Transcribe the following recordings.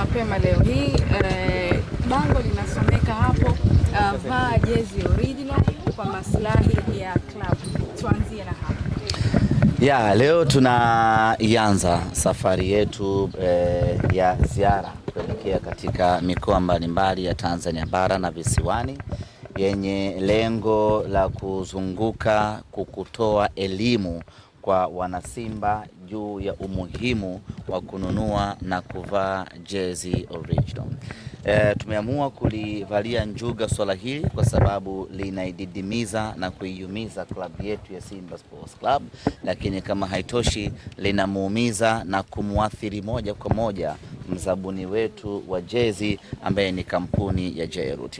mapema leo hii bango linasomeka hapo vaa jezi original kwa maslahi ya club. Tuanzie na hapo. Leo tunaianza safari yetu ya ziara kuelekea katika mikoa mbalimbali ya Tanzania bara na visiwani yenye lengo la kuzunguka kukutoa elimu kwa wanasimba juu ya umuhimu wa kununua na kuvaa jezi original. Tumeamua kulivalia njuga swala hili kwa sababu linaididimiza na kuiumiza klabu yetu ya Simba Sports Club, lakini kama haitoshi linamuumiza na kumuathiri moja kwa moja mzabuni wetu wa jezi ambaye ni kampuni ya Jairut.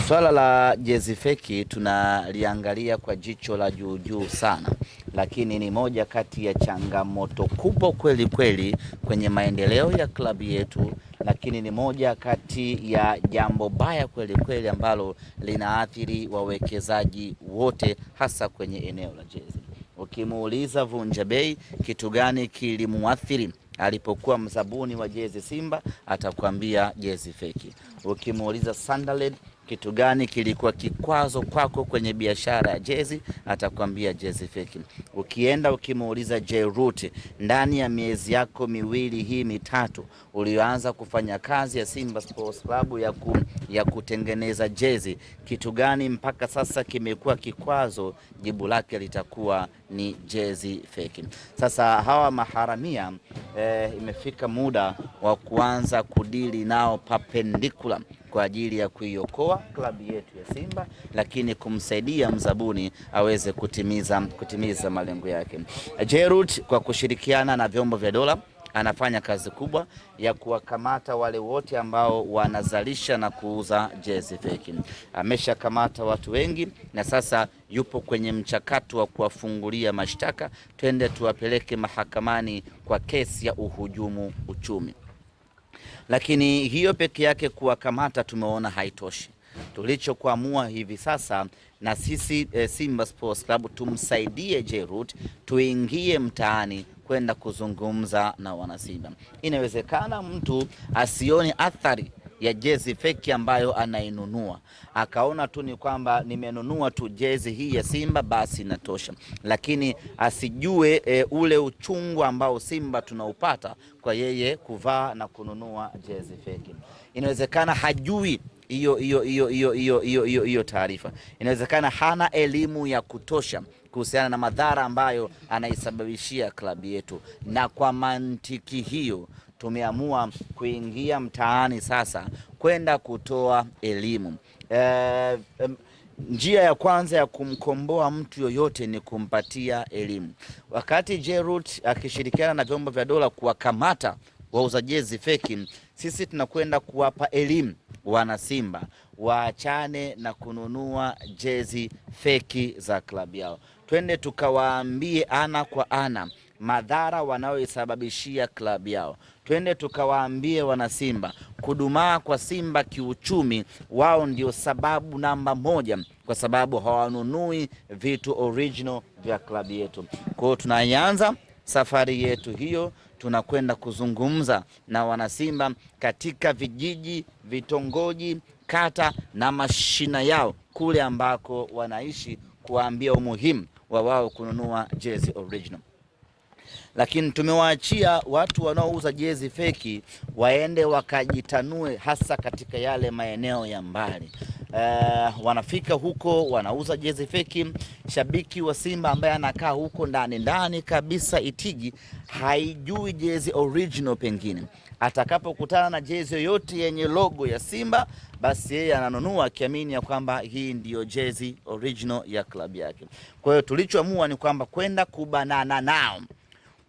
Swala la jezi feki tunaliangalia kwa jicho la juu sana, lakini ni moja kati ya changamoto kubwa kweli kweli kwenye maendeleo ya klabu yetu, lakini ni moja kati ya jambo baya kweli kweli ambalo linaathiri wawekezaji wote hasa kwenye eneo la jezi. Ukimuuliza Vunja Bei kitu gani kilimuathiri alipokuwa mzabuni wa jezi Simba, atakwambia jezi feki. Ukimuuliza Sunderland kitu gani kilikuwa kikwazo kwako kwenye biashara ya jezi, atakwambia jezi feki. Ukienda ukimuuliza Jairut, ndani ya miezi yako miwili hii mitatu ulioanza kufanya kazi ya Simba Sports Club ya kutengeneza jezi, kitu gani mpaka sasa kimekuwa kikwazo, jibu lake litakuwa ni jezi feki. Sasa hawa maharamia imefika muda wa kuanza kudili nao perpendicular kwa ajili ya kuiokoa klabu yetu ya Simba, lakini kumsaidia mzabuni aweze kutimiza malengo yake. Jairut kwa kushirikiana na vyombo vya dola anafanya kazi kubwa ya kuwakamata wale wote ambao wanazalisha na kuuza jezi feki. Ameshakamata watu wengi na sasa yupo kwenye mchakato wa kuwafungulia mashtaka. Twende tuwapeleke mahakamani kwa kesi ya uhujumu uchumi. Lakini hiyo peke yake kuwakamata tumeona haitoshi. Tulichokuamua hivi sasa na sisi Simba Sports Club tumsaidie Jairut, tuingie mtaani kwenda kuzungumza na wanasimba. Inawezekana mtu asione athari ya jezi feki ambayo anainunua, akaona tu ni kwamba nimenunua tu jezi hii ya Simba basi inatosha, lakini asijue ule uchungu ambao Simba tunaupata kwa yeye kuvaa na kununua jezi feki. Inawezekana hajui hiyo taarifa. Inawezekana hana elimu ya kutosha kuhusiana na madhara ambayo anaisababishia klabu yetu, na kwa mantiki hiyo tumeamua kuingia mtaani sasa kwenda kutoa elimu. Njia ya kwanza ya kumkomboa mtu yoyote ni kumpatia elimu. Wakati Jairut akishirikiana na vyombo vya dola kuwakamata wauza jezi feki, sisi tunakwenda kuwapa elimu wana Simba waachane na kununua jezi feki za klabu yao. Twende tukawaambie ana kwa ana madhara wanaoisababishia klabu yao. Twende tukawaambie wana Simba kudumaa kwa Simba kiuchumi wao ndio sababu namba moja, kwa sababu hawanunui vitu original vya klabu yetu. Kwa hiyo tunaanza safari yetu hiyo, tunakwenda kuzungumza na wanasimba katika vijiji, vitongoji, kata na mashina yao kule ambako wanaishi, kuambia umuhimu wa wao kununua jezi original. Lakini tumewaachia watu wanaouza jezi feki waende wakajitanue hasa katika yale maeneo ya mbali. Wanafika huko wanauza jezi feki. Shabiki wa Simba ambaye anakaa huko ndani kabisa Itigi haijui jezi original, pengine atakapokutana na jezi yoyote yenye logo ya Simba basi yeye ananunua akiamini ya kwamba hii ndiyo jezi original ya klabu yake. Kwa hiyo tulichoamua ni kwamba kwenda kubanana nao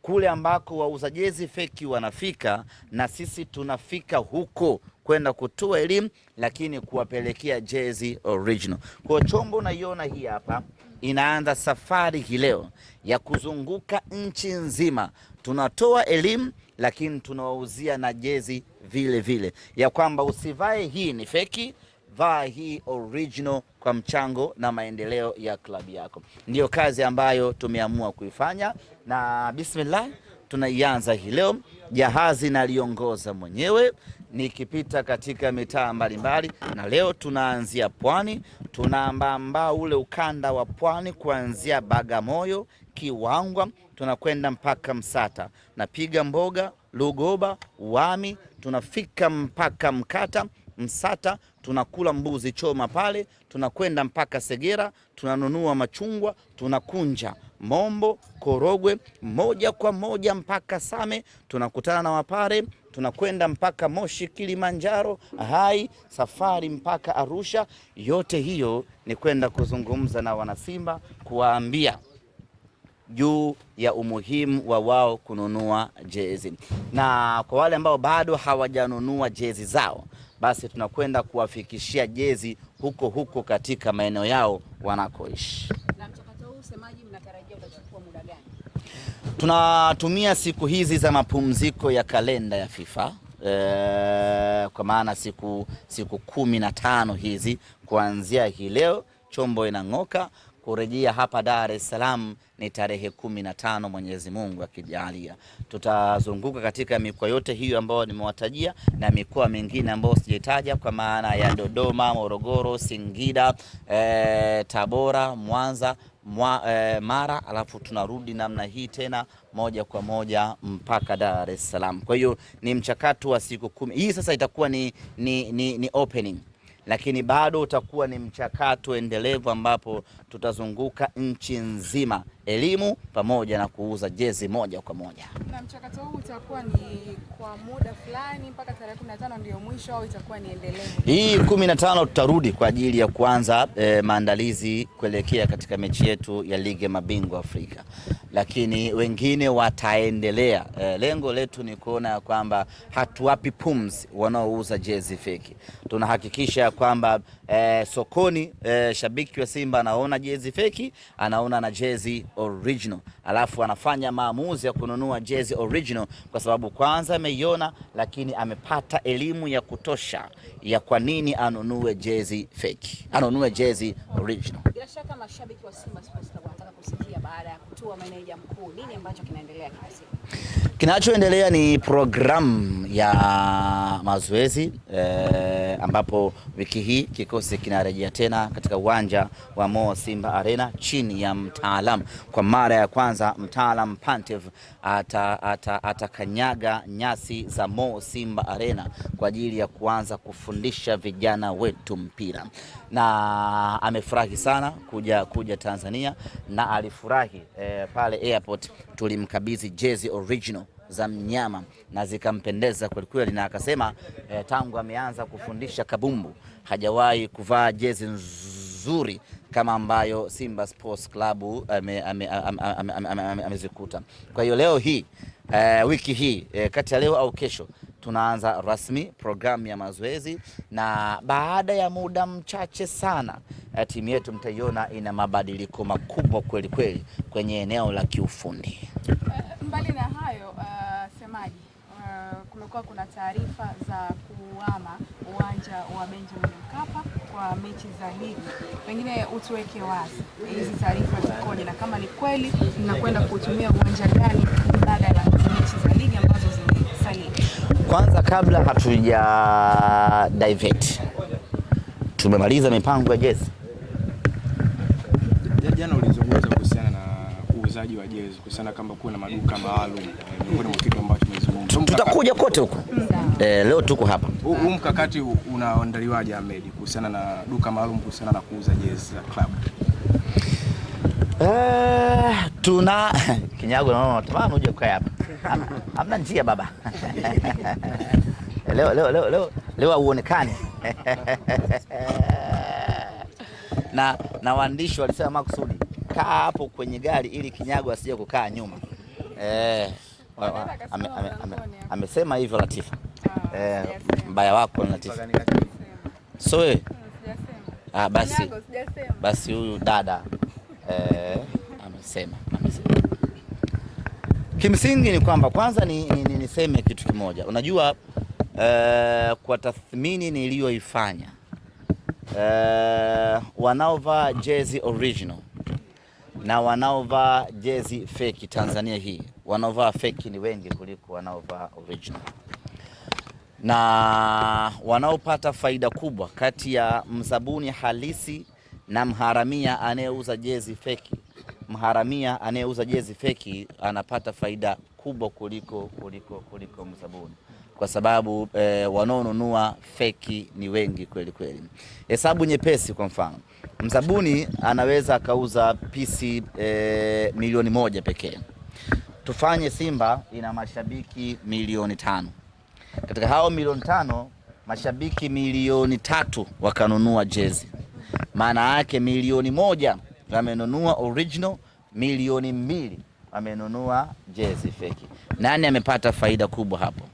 kule ambako wauza jezi feki wanafika, na sisi tunafika huko kwenda kutoa elimu, lakini kuwapelekea jezi original. Kwa chombo unaiona hii hapa, inaanza safari hii leo ya kuzunguka nchi nzima. Tunatoa elimu, lakini tunawauzia na jezi vile vile, ya kwamba usivae hii ni feki, vaa hii original kwa mchango na maendeleo ya klabu yako. Ndiyo kazi ambayo tumeamua kuifanya, na bismillah tunaianza hii leo. Jahazi naliongoza mwenyewe nikipita katika mitaa mbalimbali, na leo tunaanzia Pwani. Tunaambamba ule ukanda wa Pwani kuanzia Bagamoyo, Kiwangwa, tunakwenda mpaka Msata, napiga Mboga, Lugoba, Wami, tunafika mpaka Mkata, Msata, tunakula mbuzi choma pale, tunakwenda mpaka Segera, tunanunua machungwa, tunakunja Mombo, Korogwe, moja kwa moja mpaka Same, tunakutana na Wapare, tunakwenda mpaka Moshi, Kilimanjaro, Hai, safari mpaka Arusha. Yote hiyo ni kwenda kuzungumza na wanasimba, kuwaambia juu ya umuhimu wa wao kununua jezi, na kwa wale ambao bado hawajanunua jezi zao, basi tunakwenda kuwafikishia jezi huko huko katika maeneo yao wanakoishi. Na mchakato huu Semaji, mnatarajia utachukua muda gani? Tunatumia siku hizi za mapumziko ya kalenda ya FIFA, kwa maana siku 15 hizi kuanzia hii leo chombo inang'oka. Kurejea hapa Dar es Salaam ni tarehe 15 Mwenyezi Mungu akijalia. Tutazunguka katika mikoa yote hiyo ambayo nimewatajia na mikoa mingine ambayo sijaitaja, kwa maana ya Dodoma, Morogoro, Singida, Tabora, Mwanza, Mara, alafu tunarudi namna hii tena moja kwa moja mpaka Dar es Salaam. Kwa hiyo ni mchakato wa siku 10. Hii sasa itakuwa ni opening, lakini bado utakuwa ni mchakato endelevu ambapo tutazunguka nchi nzima, elimu pamoja na kuuza jezi moja kwa moja. Na mchakato huu utakuwa ni kwa muda fulani mpaka tarehe 15 ndio mwisho, au itakuwa ni endelevu? Hii 15 tutarudi kwa ajili ya kuanza maandalizi kuelekea katika mechi yetu ya Ligi ya Mabingwa Afrika, lakini wengine wataendelea. Lengo letu ni kuona kwamba hatuwapi pumzi wanaouza jezi feki. Tunahakikisha kwamba sokoni shabiki wa Simba anaona jezi feki, anaona na jezi original, alafu anafanya maamuzi ya kununua jezi original kwa sababu kwanza ameiona, lakini amepata elimu ya kutosha ya kwa nini anunue jezi feki, anunue jezi original. Bila shaka mashabiki wa Simba Sports Club wanataka kusikia baada ya kutua meneja mkuu, nini ambacho kinaendelea kwa Simba? Kinachoendelea ni programu ya mazoezi ambapo wiki hii kikosi kinarejea tena katika uwanja wa Mo Simba Arena chini ya mtaalamu. Kwa mara ya kwanza mtaalamu Pantev atakanyaga nyasi za Mo Simba Arena kwa ajili ya kuanza kufundisha vijana wetu mpira, na amefurahi sana kuja Tanzania, na alifurahi pale airport tulimkabidhi jezi original za mnyama na zikampendeza kweli kweli, na akasema tangu ameanza kufundisha kabumbu hajawahi kuvaa jezi nzuri kama ambayo Simba Sports Club amezikuta. Kwa hiyo leo hii wiki hii kati ya leo au kesho tunaanza rasmi programu ya mazoezi, na baada ya muda mchache sana timu yetu mtaiona ina mabadiliko makubwa kweli kweli kwenye eneo la kiufundi. Mbali na hayo Semaji, kumekuwa kuna taarifa za kuhama uwanja wa Benjamin Mkapa kwa mechi za ligi. Pengine utuweke wazi hizi taarifa zikoje, na kama ni kweli mnakwenda kutumia uwanja gani badala ya mechi za ligi ambazo zimesalia? Kwanza kabla hatuja divert, tumemaliza mipango ya jezi. Jana ulizungumza kuhusiana na uuzaji wa jezi, kuhusiana kama kuna maduka maalum, miongoni mwa kitu ambacho tumezungumza. Tutakuja kote huko. Leo tuko hapa. Huu mkakati unaandaliwaje Ahmed, kuhusiana na duka maalum kuhusiana na kuuza jezi za club? Tuna Kinyago, naona tamani uje kukaa hapa. Hamna njia baba. Leo uonekane. Na waandishi walisema makusudi kaa hapo kwenye gari ili Kinyago asije kukaa nyuma. Amesema hivyo Latifa. Mbaya wako Latifa. So basi huyu dada amesema. Kimsingi ni kwamba kwanza niseme kitu kimoja. Unajua kwa tathmini niliyoifanya, wanaovaa jezi original na wanaovaa jezi fake Tanzania hii wanaovaa feki ni wengi kuliko wanaovaa original, na wanaopata faida kubwa kati ya mzabuni halisi na mharamia anayeuza jezi feki. Mharamia anayeuza jezi feki anapata faida kubwa kuliko mzabuni, kwa sababu wanaonunua feki ni wengi kweli kweli. Hesabu nyepesi, kwa mfano mzabuni anaweza akauza pisi milioni 1 pekee. Tufanye Simba ina mashabiki milioni 5. Katika hao milioni 5, mashabiki milioni 3 wakanunua jezi. Maana yake milioni 1 wamenunua original, milioni 2 wamenunua jezi feki. Nani amepata faida kubwa hapo?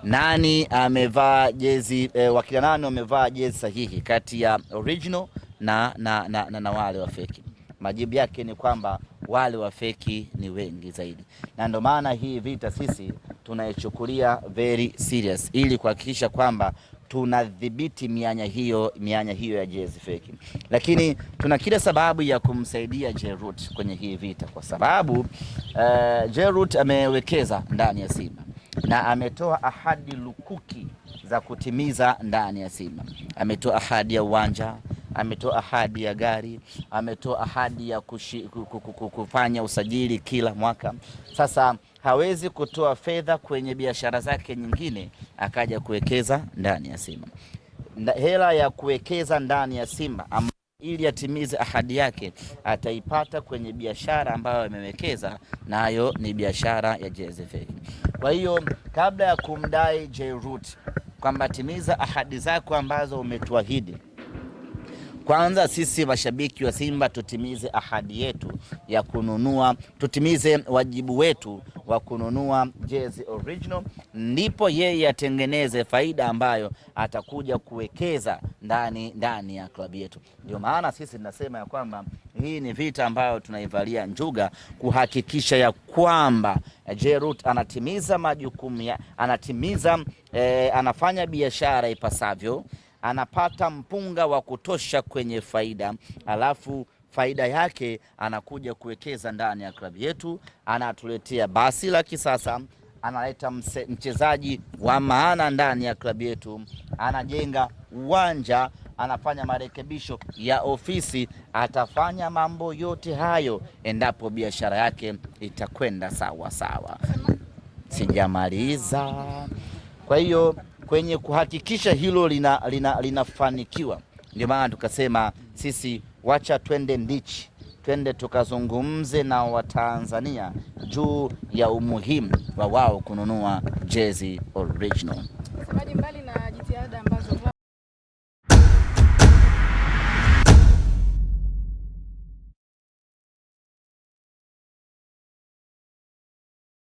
Nani amevaa jezi wakila nani wamevaa jezi sahihi kati ya original na wale wa feki? Majibu yake ni kwamba wale wa feki ni wengi zaidi, na ndio maana hii vita sisi tunaichukulia very serious, ili kuhakikisha kwamba tunadhibiti mianya hiyo ya jezi feki. Lakini tuna kila sababu ya kumsaidia Jerut kwenye hii vita, kwa sababu Jerut amewekeza ndani ya Simba na ametoa ahadi lukuki za kutimiza ndani ya Simba. Ametoa ahadi ya uwanja, ametoa ahadi ya gari, ametoa ahadi ya kufanya usajili kila mwaka. Sasa hawezi kutoa fedha kwenye biashara zake nyingine akaja kuwekeza ndani ya Simba. Hela ya kuwekeza ndani ya Simba ili atimize ahadi yake ataipata kwenye biashara ambayo amewekeza, nayo ni biashara ya jezi feki. Kwa hiyo kabla ya kumdai Jerut kwamba timiza ahadi zako ambazo umetuahidi, kwanza sisi mashabiki wa Simba tutimize ahadi yetu ya kununua, tutimize wajibu wetu wa kununua jezi original, ndipo yeye atengeneze faida ambayo atakuja kuwekeza ndani ya klabu yetu. Ndio maana sisi tunasema ya kwamba hii ni vita ambayo tunaivalia njuga, kuhakikisha ya kwamba Jerut anatimiza majukumu, anafanya biashara ipasavyo, anapata mpunga wa kutosha kwenye faida, alafu faida yake anakuja kuwekeza ndani ya klabu yetu, anatuletea basi la kisasa, analeta mchezaji wa maana ndani ya klabu yetu, anajenga uwanja, anafanya marekebisho ya ofisi. Atafanya mambo yote hayo endapo biashara yake itakwenda sawa sawa. Sijamaliza. Kwa hiyo kwenye kuhakikisha hilo linafanikiwa, ndio maana tukasema sisi wacha twende ndichi, twende tukazungumze na Watanzania juu ya umuhimu wa wao kununua jezi original.